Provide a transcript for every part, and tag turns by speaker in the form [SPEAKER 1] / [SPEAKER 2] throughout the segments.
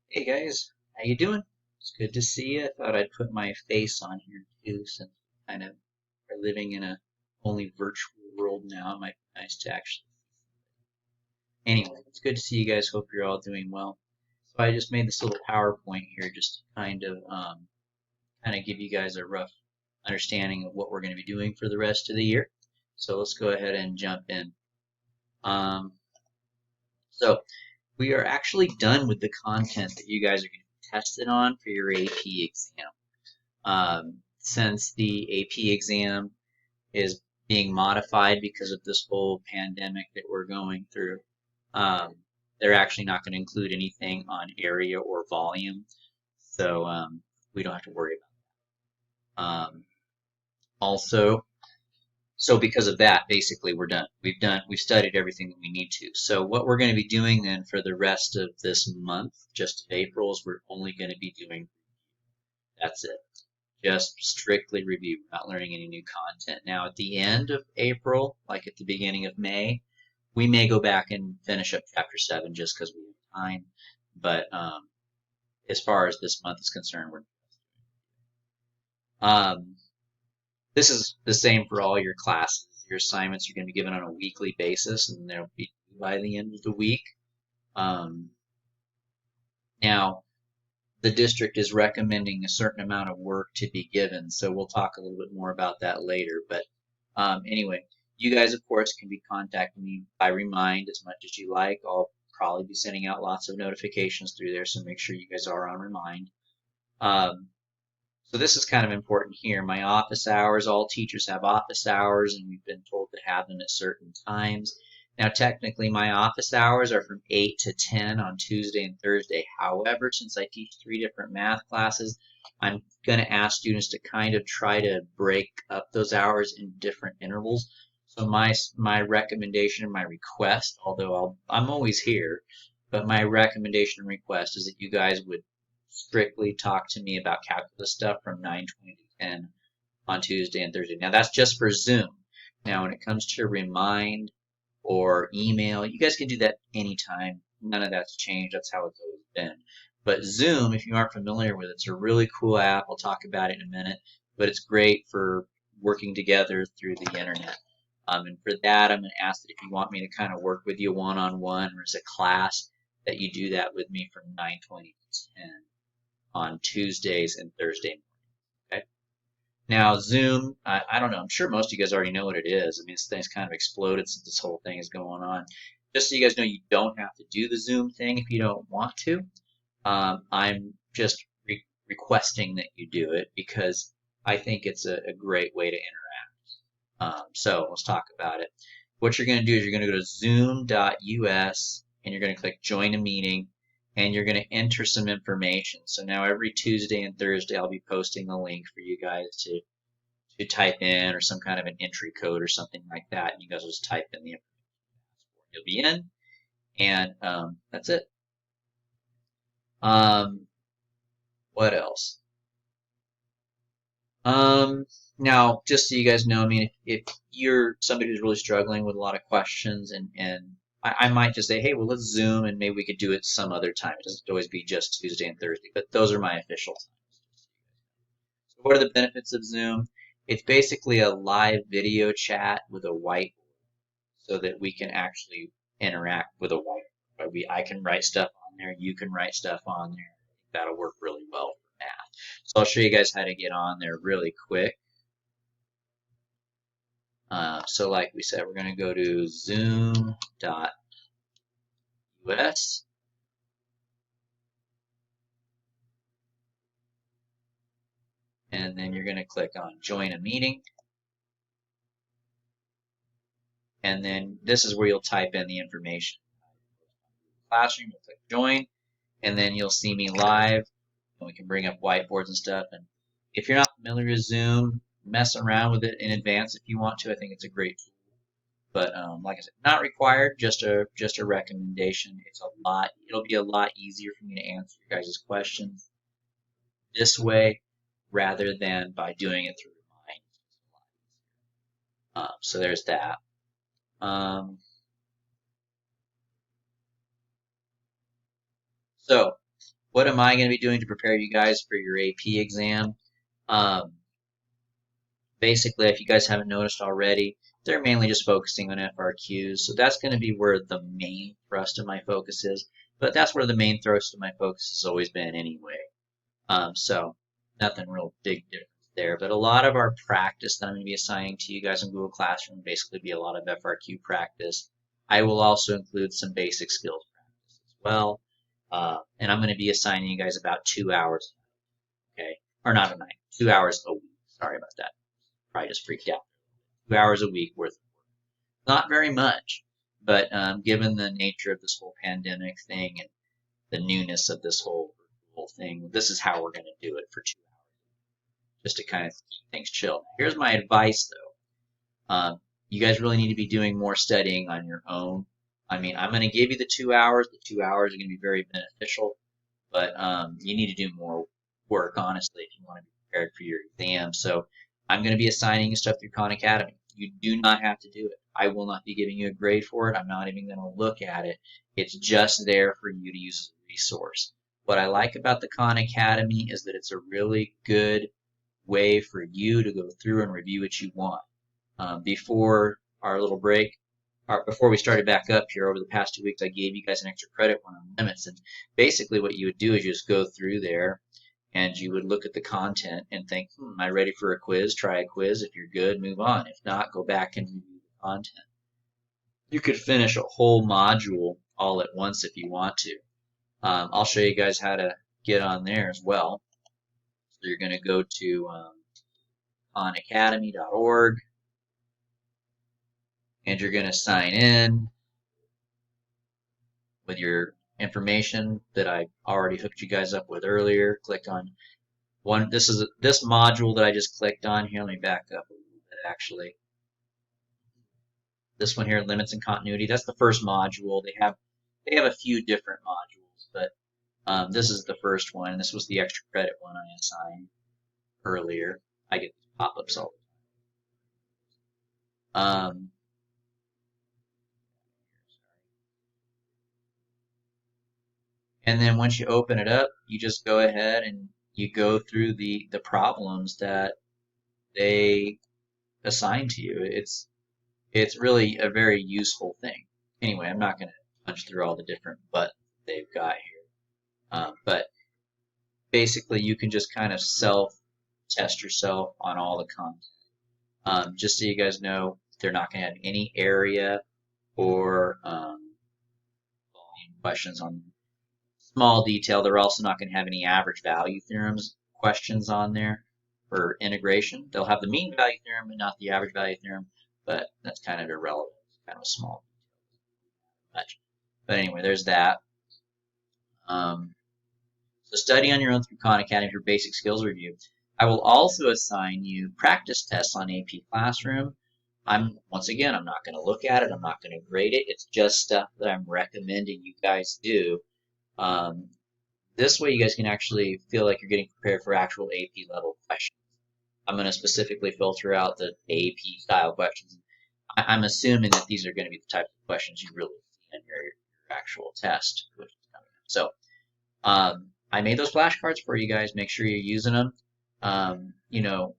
[SPEAKER 1] Hey guys, how you doing? It's good to see you. I thought I'd put my face on here too, since we kind of are living in a only virtual world now. It might be nice to actually. Anyway, it's good to see you guys. Hope you're all doing well. So I just made this little PowerPoint here, just to kind of give you guys a rough understanding of what we're going to be doing for the rest of the year. So let's go ahead and jump in. Um, so we are actually done with the content that you guys are going to be tested on for your AP exam. Since the AP exam is being modified because of this whole pandemic that we're going through, um, they're actually not going to include anything on area or volume, so we don't have to worry about it. Also, so because of that, basically we're done. We've studied everything that we need to. So what we're going to be doing then for the rest of this month, just of April, is we're only going to be doing that's it. Just strictly review, not learning any new content. Now, at the end of April, like at the beginning of May, we may go back and finish up Chapter 7 just because we have time. But as far as this month is concerned, um, this is the same for all your classes. Your assignments are going to be given on a weekly basis, and they'll be due by the end of the week. Um, now, the district is recommending a certain amount of work to be given, so we'll talk a little bit more about that later. But anyway, you guys, of course, can be contacting me by Remind as much as you like. I'll probably be sending out lots of notifications through there, so make sure you guys are on Remind. Um, so this is kind of important here. My office hours, all teachers have office hours, and we've been told to have them at certain times. Now, technically, my office hours are from 8 to 10 on Tuesday and Thursday. However, since I teach 3 different math classes, I'm going to ask students to kind of try to break up those hours in different intervals. So my recommendation and my request, although I'm always here, but my recommendation and request is that you guys would strictly talk to me about calculus stuff from 9:20 to 10 on Tuesday and Thursday. Now that's just for Zoom. Now when it comes to Remind or email, you guys can do that anytime. None of that's changed. That's how it's always been. But Zoom, if you aren't familiar with it, it's a really cool app. I'll talk about it in a minute. But it's great for working together through the internet. And for that, I'm going to ask that if you want me to kind of work with you one-on-one or as a class, that you do that with me from 9:20 to 10 on Tuesdays and Thursday. Okay. Now Zoom, I don't know. I'm sure most of you guys already know what it is. I mean, this thing's kind of exploded since this whole thing is going on. Just so you guys know, you don't have to do the Zoom thing if you don't want to. I'm just requesting that you do it because I think it's a great way to interact. So let's talk about it. What you're going to do is you're going to go to zoom.us and you're going to click join a meeting and you're going to enter some information. So now every Tuesday and Thursday I'll be posting a link for you guys to type in or some kind of an entry code or something like that. And you guys will just type in the information you'll be in and that's it. Um, what else? Um, Now, just so you guys know, I mean, if you're somebody who's really struggling with a lot of questions, and I might just say, hey, well, let's Zoom, and maybe we could do it some other time. It doesn't always be just Tuesday and Thursday, but those are my official times. So, what are the benefits of Zoom? It's basically a live video chat with a whiteboard, so that we can actually interact with a whiteboard. Right? I can write stuff on there, you can write stuff on there. That'll work really well for math. So I'll show you guys how to get on there really quick. So like we said, we're going to go to zoom.us and then you're going to click on join a meeting. And then this is where you'll type in the information. Classroom, you'll click join, and then you'll see me live, and we can bring up whiteboards and stuff. And if you're not familiar with Zoom, mess around with it in advance if you want to. I think it's a great tool. But like I said, not required, just a recommendation. It'll be a lot easier for me to answer your guys' questions this way rather than by doing it through Remind. So there's that. So what am I going to be doing to prepare you guys for your AP exam? Um, Basically, if you guys haven't noticed already, they're mainly just focusing on FRQs. So that's going to be where the main thrust of my focus is. But that's where the main thrust of my focus has always been anyway. So nothing real big difference there. But a lot of our practice that I'm going to be assigning to you guys in Google Classroom will basically be a lot of FRQ practice. I will also include some basic skills practice as well. And I'm going to be assigning you guys about 2 hours, okay? Or not a night, 2 hours a week. Sorry about that. Probably just freaked out. 2 hours a week worth of work. Not very much, but given the nature of this whole pandemic thing and the newness of this whole thing, this is how we're going to do it for 2 hours, just to kind of keep things chill. Here's my advice, though. You guys really need to be doing more studying on your own. I mean, I'm going to give you the 2 hours. The 2 hours are going to be very beneficial, but you need to do more work, honestly, if you want to be prepared for your exam. So I'm going to be assigning you stuff through Khan Academy. You do not have to do it. I will not be giving you a grade for it. I'm not even going to look at it. It's just there for you to use as a resource. What I like about the Khan Academy is that it's a really good way for you to go through and review what you want. Before our little break, before we started back up here over the past 2 weeks, I gave you guys an extra credit one on limits. And basically what you would do is you just go through there and you would look at the content and think, am I ready for a quiz? Try a quiz. If you're good, move on. If not, go back and review the content. You could finish a whole module all at once if you want to. I'll show you guys how to get on there as well. So you're going to go to khanacademy.org and you're going to sign in with your information that I already hooked you guys up with earlier. Click on one. This module that I just clicked on here. Let me back up a little bit actually. This one here, limits and continuity. That's the first module. They have a few different modules, but this is the first one. This was the extra credit one I assigned earlier. I get these pop-ups all the time. And then once you open it up, you just go ahead and you go through the problems that they assign to you. It's really a very useful thing. Anyway, I'm not going to punch through all the different buttons they've got here. But basically, you can just kind of self-test yourself on all the content. Just so you guys know, they're not going to have any area or volume questions on small detail. They're also not going to have any average value theorems questions on there for integration. They'll have the mean value theorem but not the average value theorem, but that's kind of irrelevant. It's kind of a small much. But anyway, there's that. So study on your own through Khan Academy for basic skills review. I will also assign you practice tests on AP Classroom. Once again, I'm not going to look at it. I'm not going to grade it. It's just stuff that I'm recommending you guys do. This way you guys can actually feel like you're getting prepared for actual AP level questions. I'm going to specifically filter out the AP style questions. I'm assuming that these are going to be the types of questions you really see in your actual test. So I made those flashcards for you guys. Make sure you're using them. You know,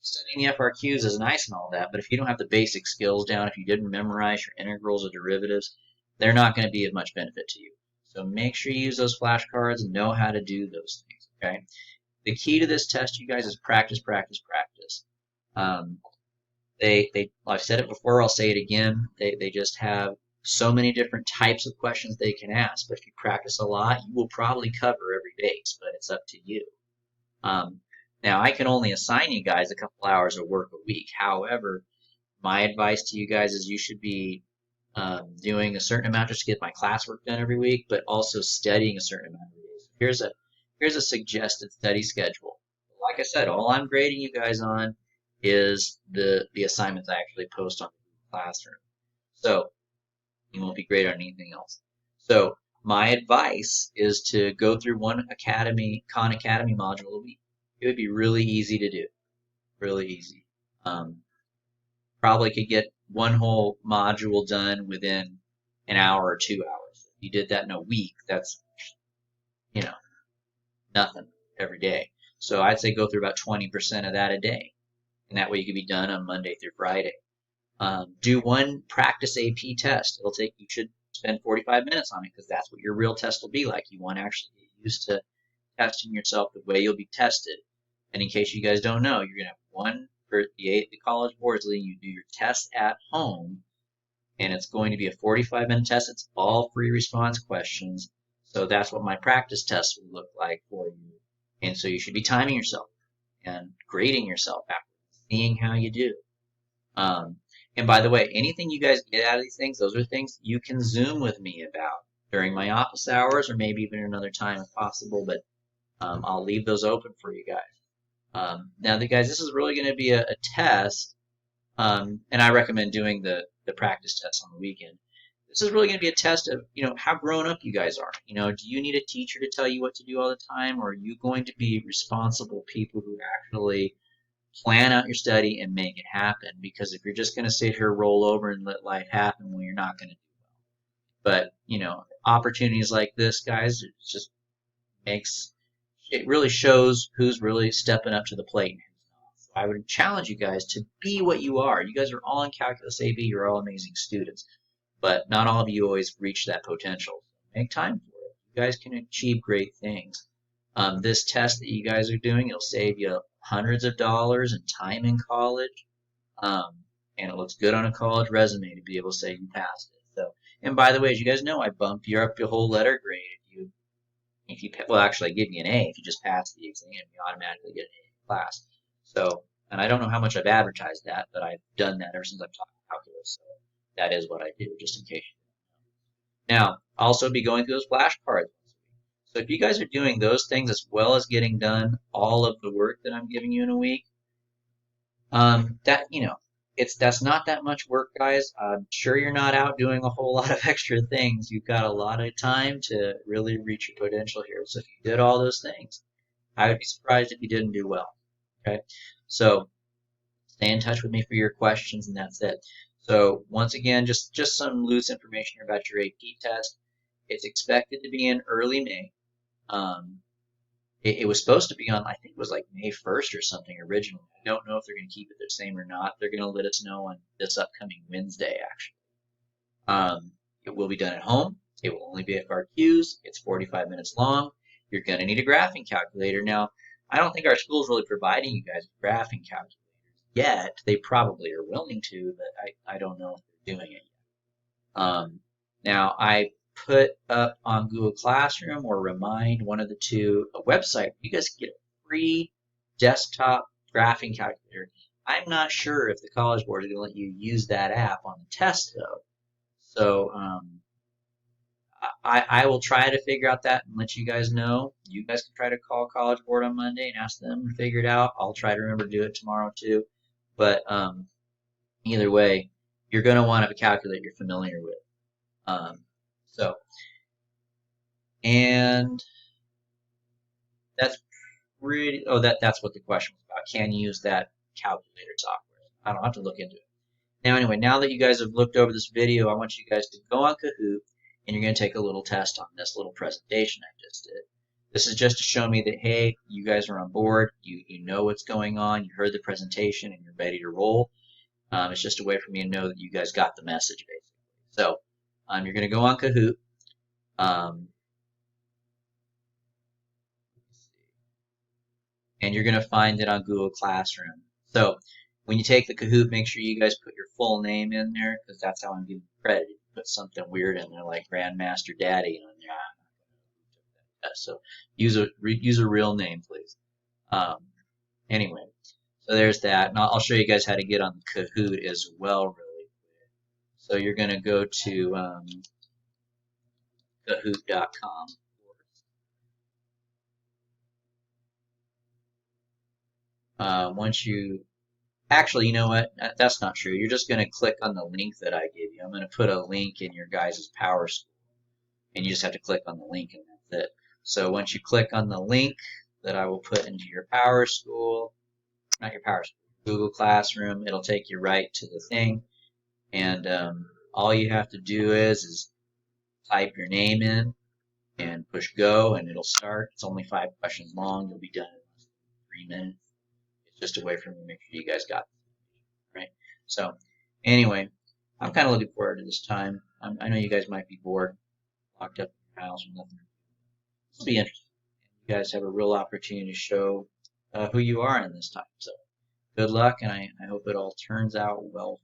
[SPEAKER 1] studying the FRQs is nice and all that, but if you don't have the basic skills down, if you didn't memorize your integrals or derivatives, they're not going to be of much benefit to you. So make sure you use those flashcards and know how to do those things, okay? The key to this test, you guys, is practice, practice, practice. I've said it before, I'll say it again. They just have so many different types of questions they can ask. But if you practice a lot, you will probably cover every base, but it's up to you. Now, I can only assign you guys a couple hours of work a week. However, my advice to you guys is you should be doing a certain amount just to get my classwork done every week, but also studying a certain amount of days. Here's a suggested study schedule. Like I said, all I'm grading you guys on is the assignments I actually post on the Classroom. So you won't be graded on anything else. So my advice is to go through one Khan Academy module a week. It would be really easy to do. Really easy. Probably could get one whole module done within an hour or 2 hours. If you did that in a week, that's, you know, nothing every day. So I'd say go through about 20% of that a day. And that way you can be done on Monday through Friday. Do one practice AP test. You should spend 45 minutes on it because that's what your real test will be like. You want to actually get used to testing yourself the way you'll be tested. And in case you guys don't know, you're going to have one for the College Board's letting you do your test at home, and it's going to be a 45-minute test. It's all free response questions. So that's what my practice test will look like for you. And so you should be timing yourself and grading yourself after, seeing how you do. And by the way, anything you guys get out of these things, those are things you can Zoom with me about during my office hours or maybe even another time if possible, but I'll leave those open for you guys. Now, guys, this is really going to be a test, and I recommend doing the practice test on the weekend. This is really going to be a test of, how grown up you guys are. Do you need a teacher to tell you what to do all the time, or are you going to be responsible people who actually plan out your study and make it happen? Because if you're just going to sit here, roll over, and let life happen, well, you're not going to do well. But, opportunities like this, guys, it really shows who's really stepping up to the plate and who's not. So I would challenge you guys to be what you are. You guys are all in Calculus AB. You're all amazing students. But not all of you always reach that potential. Make time for it. You guys can achieve great things. This test that you guys are doing, it'll save you hundreds of dollars in time in college. And it looks good on a college resume to be able to say you passed it. So, and by the way, as you guys know, I bump you up your whole letter grade. Well, actually, I give you an A if you just pass the exam. You automatically get an A in class. So, and I don't know how much I've advertised that, but I've done that ever since I've taught calculus. So that is what I do, just in case you don't know. Now, I'll also be going through those flashcards. So if you guys are doing those things as well as getting done all of the work that I'm giving you in a week, that's not that much work, guys. I'm sure you're not out doing a whole lot of extra things. You've got a lot of time to really reach your potential here. So if you did all those things, I would be surprised if you didn't do well. Okay, so stay in touch with me for your questions, and that's it. So once again, just some loose information here about your AP test. It's expected to be in early May. It was supposed to be on, I think it was like May 1st or something originally. I don't know if they're going to keep it the same or not. They're going to let us know on this upcoming Wednesday, actually. It will be done at home. It will only be FRQs. It's 45 minutes long. You're going to need a graphing calculator. Now, I don't think our school is really providing you guys with graphing calculators yet. They probably are willing to, but I don't know if they're doing it yet. Now, I put up on Google Classroom or Remind, one of the two, a website. You guys can get a free desktop graphing calculator. I'm not sure if the College Board is going to let you use that app on the test, though. So I will try to figure out that and let you guys know. You guys can try to call College Board on Monday and ask them to figure it out. I'll try to remember to do it tomorrow, too. But either way, you're going to want to have a calculator you're familiar with. And that's really, that's what the question was about. Can you use that calculator software? I don't have to look into it. Now, anyway, now that you guys have looked over this video, I want you guys to go on Kahoot, and you're going to take a little test on this little presentation I just did. This is just to show me that, hey, you guys are on board, you know what's going on, you heard the presentation, and you're ready to roll. It's just a way for me to know that you guys got the message, basically. So you're going to go on Kahoot. And you're going to find it on Google Classroom. So when you take the Kahoot, make sure you guys put your full name in there, because that's how I'm giving you credit. You put something weird in there like Grandmaster Daddy on there. So use a real name, please. Anyway, so there's that. And I'll show you guys how to get on the Kahoot as well really quick. So you're going to go to Kahoot.com. Actually, you know what? That's not true. You're just going to click on the link that I gave you. I'm going to put a link in your guys' PowerSchool, and you just have to click on the link, and that's it. So once you click on the link that I will put into your PowerSchool, not your PowerSchool, Google Classroom, it'll take you right to the thing, and all you have to do is type your name in, and push go, and it'll start. It's only 5 questions long. You'll be done in less than 3 minutes. It's just a way for me to make sure you guys got it, right? So anyway, I'm kind of looking forward to this time. I know you guys might be bored, locked up in your house with nothing. This will be interesting. You guys have a real opportunity to show who you are in this time. So good luck, and I hope it all turns out well